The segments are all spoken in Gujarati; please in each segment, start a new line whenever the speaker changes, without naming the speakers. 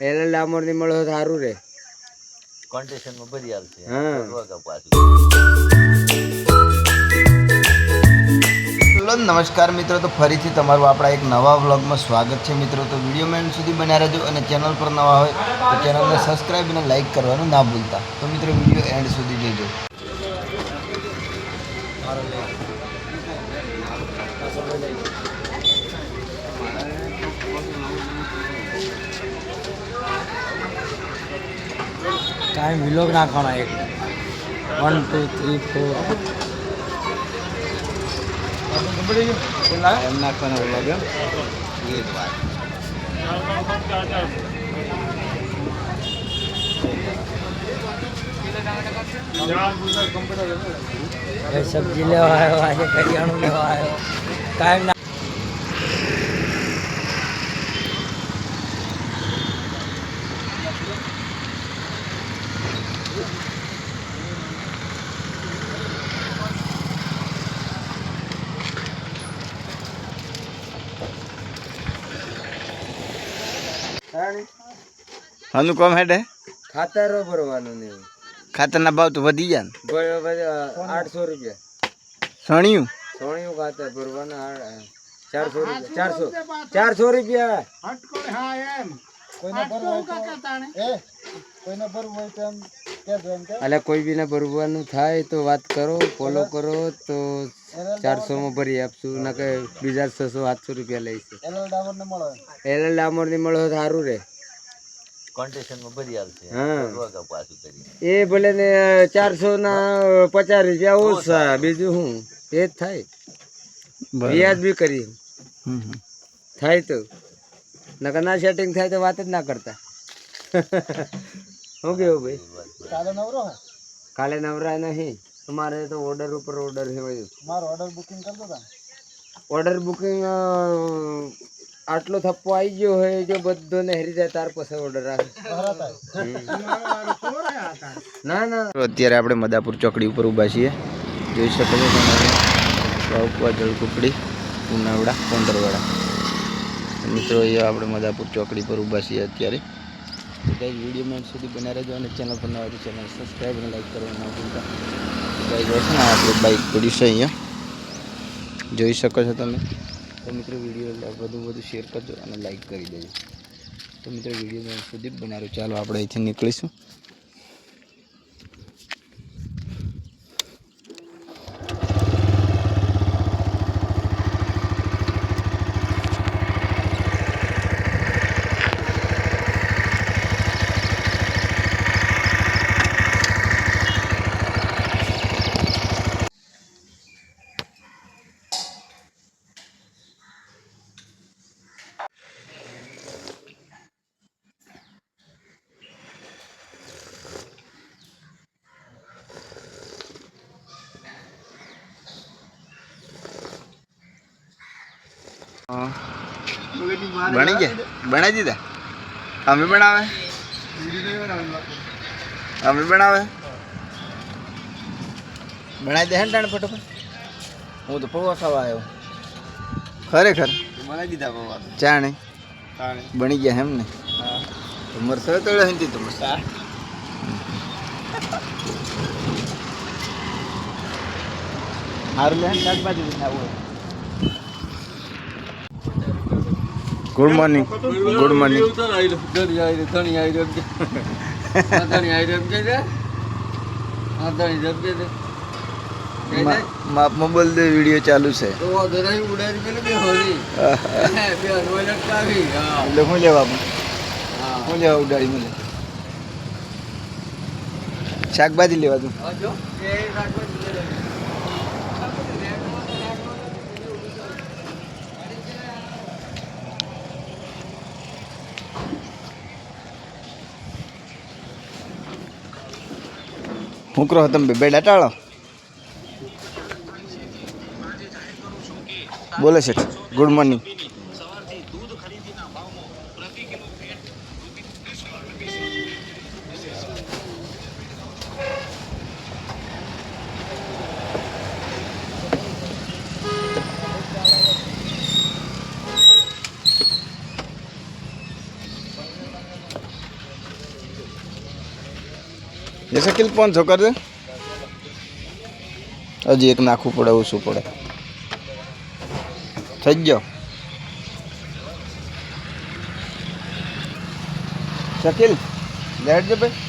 એલે ડામોર ની મળો તો સારું રે
કોન્ટેશન માં ભરી આવશે.
હા
હેલો નમસ્કાર મિત્રો, તો ફરીથી તમારું આપણા એક નવા વ્લોગમાં સ્વાગત છે મિત્રો. તો વિડીયોમાં એન્ડ સુધી બન્યા રહેજો અને ચેનલ પર નવા હોય તો ચેનલને સબસ્ક્રાઈબ અને લાઇક કરવાનું ના ભૂલતા. તો મિત્રો વિડીયો એન્ડ સુધી જોજો.
टाइम व्लॉग नाखवाना एक 1 2 3 4 एम नाखवाना व्लॉग एक बार सब्जी लेवा आयो आज करियाणु लेवा आयो टाइम ना
આનું કોમ હેડે
ખાતરો ભરવાનું ને
ખાતરના ભાવ તો વધી જાય ને.
800 રૂપિયા
સણિયું
સોણિયું ખાતર ભરવાનું 400 રૂપિયા અલે કોઈ બી ને ભરવાનું થાય તો વાત કરો, ફોલો કરો તો 400 માં ભરી આપશું. ના કે બીજા 600-700 રૂપિયા લઈશું. એલ ડામોર ની મળો તો સારું રે
કોન્ટેશન માં ભરી આવશે.
હા
પાછું કરી
એ ભલે ને 400 ના 50 રૂપિયા ઓછા, બીજું શું એ જ થાય. વ્યાજ બી કરી થાય તો નકર ના સેટિંગ થાય તો વાત જ ના કરતા. શું કેવું ભાઈ? કાલે નવરા નહીં તમારે તો ઓર્ડર ઉપર ઓર્ડર છે ભાઈ. ઓર્ડર બુકિંગ આટલો થપ્પો આવી ગયો હોય જો બધો ને હરી જાય ત્યાર પછી ઓર્ડર આવે. ના ના
અત્યારે આપણે મદાપુર ચોકડી ઉપર ઊભા છીએ. જોઈ શકો છો તમે જળકુકડી ઉનાવડા કોંડરવાડા. મિત્રો અહીંયા આપણે મદાપુર ચોકડી પર ઊભા છીએ અત્યારે. ગાઈઝ વિડીયોમાં એન્ડ સુધી બન્યા રહેજો અને ચેનલ પર નવા હોય તો ચેનલ સબસ્ક્રાઈબ અને લાઈક કરવાનું ના ભૂલતા. ગાઈઝ છે ને આપણે બાઇક પડી છે અહીંયા જોઈ શકો છો તમે. તો મિત્રો વિડીયો વધુ શેર કરજો અને લાઈક કરી દેજો. તો મિત્રો વિડીયોમાં એન્ડ સુધી બન્યા રહેજો. ચાલો આપણે અહીંથી નીકળીશું. બની ગયા બનાવી દીધા. અમે બનાવે બનાવી દે ટાણે ફટોફટ. હું તો પૌવા ખાવા આવ્યો. ખરેખર બનાવી દીધા પૌવા ચાણે બની ગયા એમ ને. મરસા તો હિંદી તો મરસા સારું લે શાકભાજી બનાવું. Good morning. Good morning. માપમાં બોલ દે વિડીયો ચાલુ છે એટલે શું લેવા શું લેવા ઉડાડી મને શાકભાજી લેવા તું. હું કરો તમે બે ડાટાળો બોલે છે. Good morning. એ શકીલ 500 કર દે. હજી એક નાખવું પડે ઓછું પડે. થઈ ગયો શકીલ લેટ જો ભાઈ.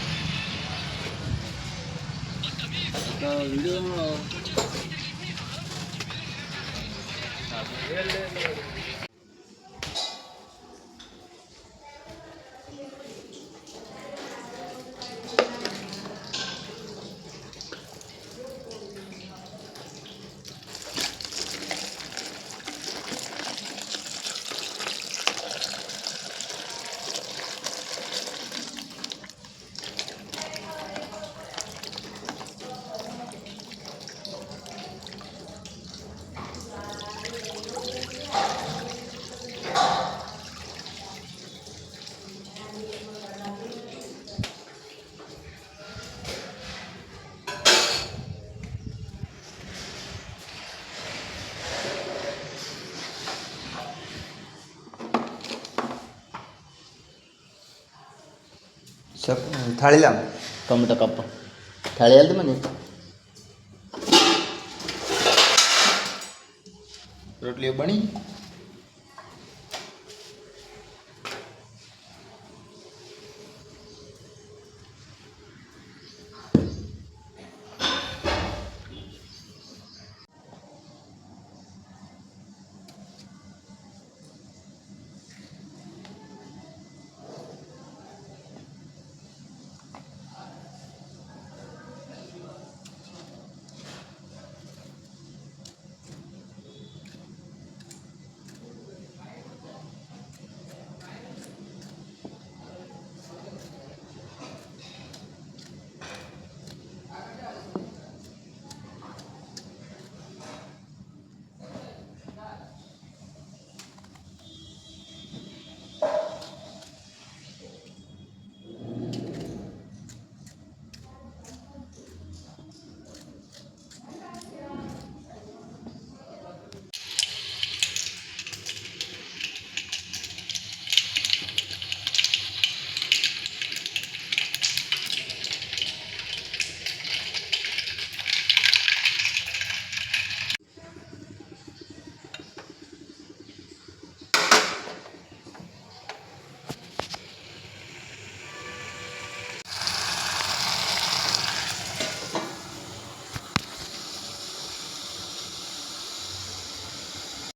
થાળી લાવ ટમેટો કાપવા. થાળી હાલ દે મને. રોટલીઓ બની.